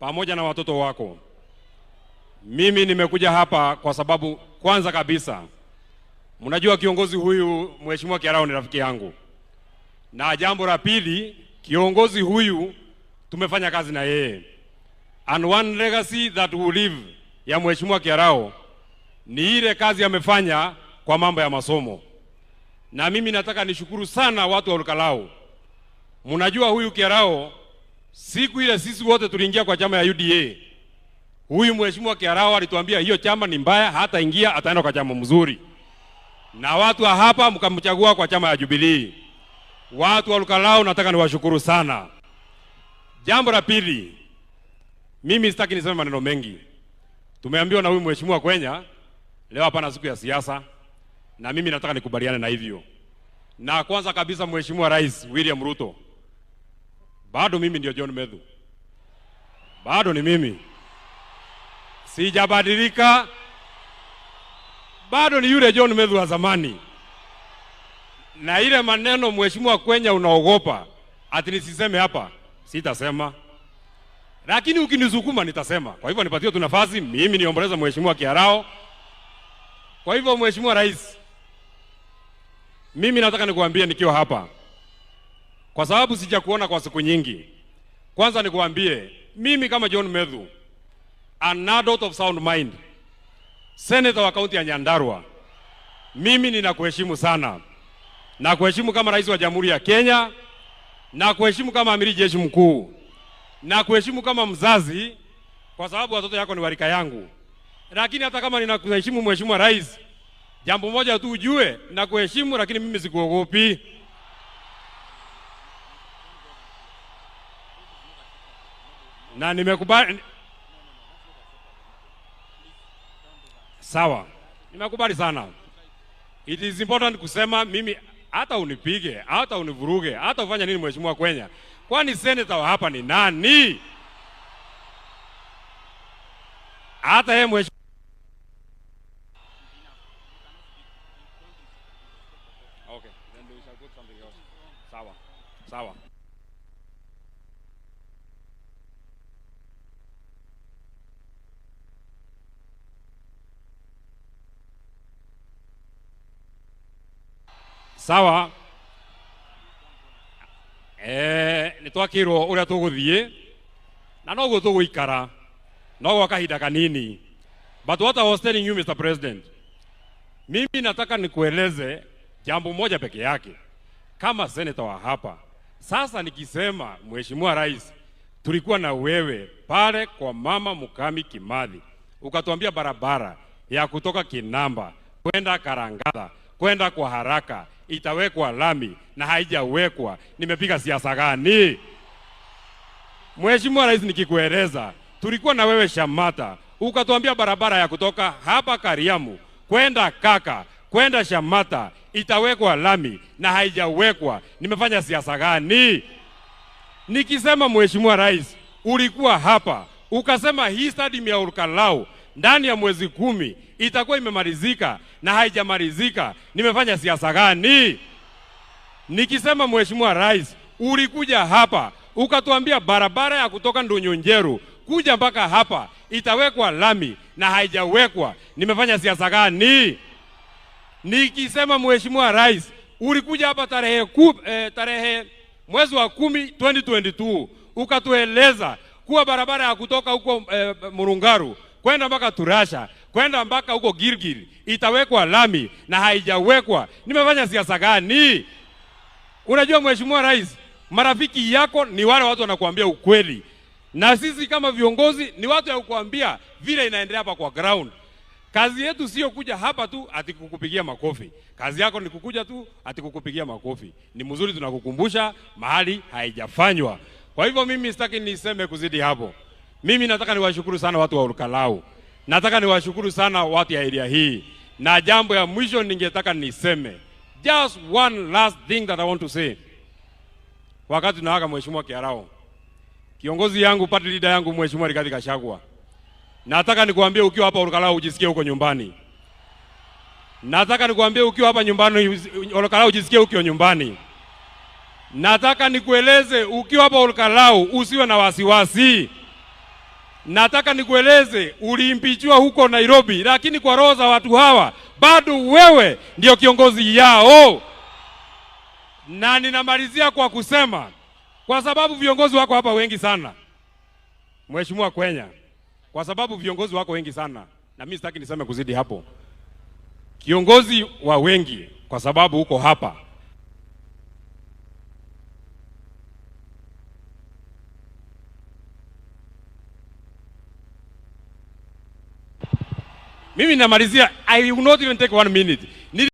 pamoja na watoto wako. Mimi nimekuja hapa kwa sababu kwanza kabisa, mnajua kiongozi huyu Mheshimiwa Kiarao ni rafiki yangu. Na jambo la pili, kiongozi huyu tumefanya kazi na yeye. And one legacy that will live ya Mheshimiwa Kiarao ni ile kazi amefanya kwa mambo ya masomo. Na mimi nataka nishukuru sana watu wa Olkalau. Mnajua huyu Kiarao, siku ile sisi wote tuliingia kwa chama ya UDA. Huyu Mheshimiwa Kiarao alituambia hiyo chama ni mbaya, hata ingia ataenda kwa chama mzuri. Na watu wa hapa mkamchagua kwa chama ya Jubilee. Watu wa Olkalau nataka niwashukuru sana. Jambo la pili, mimi sitaki niseme maneno mengi. Tumeambiwa na huyu Mheshimiwa Kwenya leo hapa na siku ya siasa, na mimi nataka nikubaliane na hivyo. Na kwanza kabisa, Mheshimiwa Rais William Ruto, bado mimi ndio John Medhu. Bado ni mimi. Sijabadilika. Bado ni yule John Medhu wa zamani. Na ile maneno Mheshimiwa Kwenya unaogopa ati nisiseme hapa, sitasema. Lakini ukinisukuma nitasema. Kwa hivyo nipatie tu nafasi mimi niomboleza Mheshimiwa Kiarao. Kwa hivyo Mheshimiwa Rais, mimi nataka nikuambie nikiwa hapa, kwa sababu sijakuona kwa siku nyingi. Kwanza nikuambie, mimi kama John Medhu, an adult of sound mind, senator wa kaunti ya Nyandarua, mimi ninakuheshimu sana. Na kuheshimu kama rais wa Jamhuri ya Kenya, na kuheshimu kama amiri jeshi mkuu, na kuheshimu kama mzazi, kwa sababu watoto yako ni warika yangu. Lakini hata kama ninakuheshimu Mheshimiwa Rais, jambo moja tu ujue, na kuheshimu lakini mimi sikuogopi. Na nimekubali. Sawa. Nimekubali sana. It is important kusema mimi hata unipige, hata univuruge, hata ufanya nini Mheshimiwa Kwenya. Kwani senator wa hapa ni nani? Hata yeye Mheshimiwa. Okay, then we shall put something else. Sawa. Sawa. Sawa. Nitwakirwo uria tuguthie na no gutuguikara no gwa kahinda kanini. But what I was telling you, Mr. President, mimi nataka nikueleze jambo moja peke yake kama senator wa hapa. Sasa nikisema Mheshimiwa Rais, tulikuwa na wewe pale kwa Mama Mukami Kimathi, ukatuambia barabara ya kutoka Kinamba kwenda Karangala kwenda kwa haraka itawekwa lami na haijawekwa. Nimepiga siasa gani? Mheshimiwa Rais, nikikueleza tulikuwa na wewe Shamata, ukatuambia barabara ya kutoka hapa Kariamu kwenda Kaka kwenda Shamata itawekwa lami na haijawekwa. Nimefanya siasa gani? Nikisema Mheshimiwa Rais, ulikuwa hapa ukasema hii stadium ya Olkalau ndani ya mwezi 10 itakuwa imemalizika na haijamalizika. Nimefanya siasa gani? Nikisema Mheshimiwa Rais, ulikuja hapa ukatuambia barabara ya kutoka Ndonyonjeru kuja mpaka hapa itawekwa lami na haijawekwa. Nimefanya siasa gani? Nikisema Mheshimiwa Rais, ulikuja hapa tarehe mwezi wa 10 2022 ukatueleza kuwa barabara ya kutoka huko Murungaru kwenda mpaka Turasha kwenda mpaka huko Gilgil itawekwa lami na haijawekwa. Nimefanya siasa gani? Unajua Mheshimiwa Rais, marafiki yako ni wale watu wanakuambia ukweli, na sisi kama viongozi ni watu ya kukuambia vile inaendelea hapa kwa ground. Kazi yetu sio kuja hapa tu ati kukupigia makofi. Kazi yako ni kukuja tu ati kukupigia makofi. Ni mzuri tunakukumbusha mahali haijafanywa. Kwa hivyo mimi sitaki niseme kuzidi hapo. Mimi nataka niwashukuru sana watu wa Olkalau. Nataka niwashukuru sana watu ya area hii. Na jambo ya mwisho ningetaka niseme, just one last thing that I want to say. Wakati tunawaka Mheshimiwa Kiarao, kiongozi yangu, party leader yangu Mheshimiwa Rigathi Gachagua, nataka nikuambie ukiwa hapa Olkalau ujisikie uko nyumbani. Nataka nikuambie ukiwa hapa nyumbani Olkalau ujisikie uko nyumbani. Nataka nikueleze ukiwa hapa Olkalau usiwe na wasiwasi. nataka nikueleze, uliimpichwa huko Nairobi, lakini kwa roho za watu hawa bado wewe ndio kiongozi yao. Na ninamalizia kwa kusema, kwa sababu viongozi wako hapa wengi sana, Mheshimiwa Kwenya, kwa sababu viongozi wako wengi sana, na mimi sitaki niseme kuzidi hapo, kiongozi wa wengi, kwa sababu uko hapa, mimi namalizia, I will not even take 1 minute.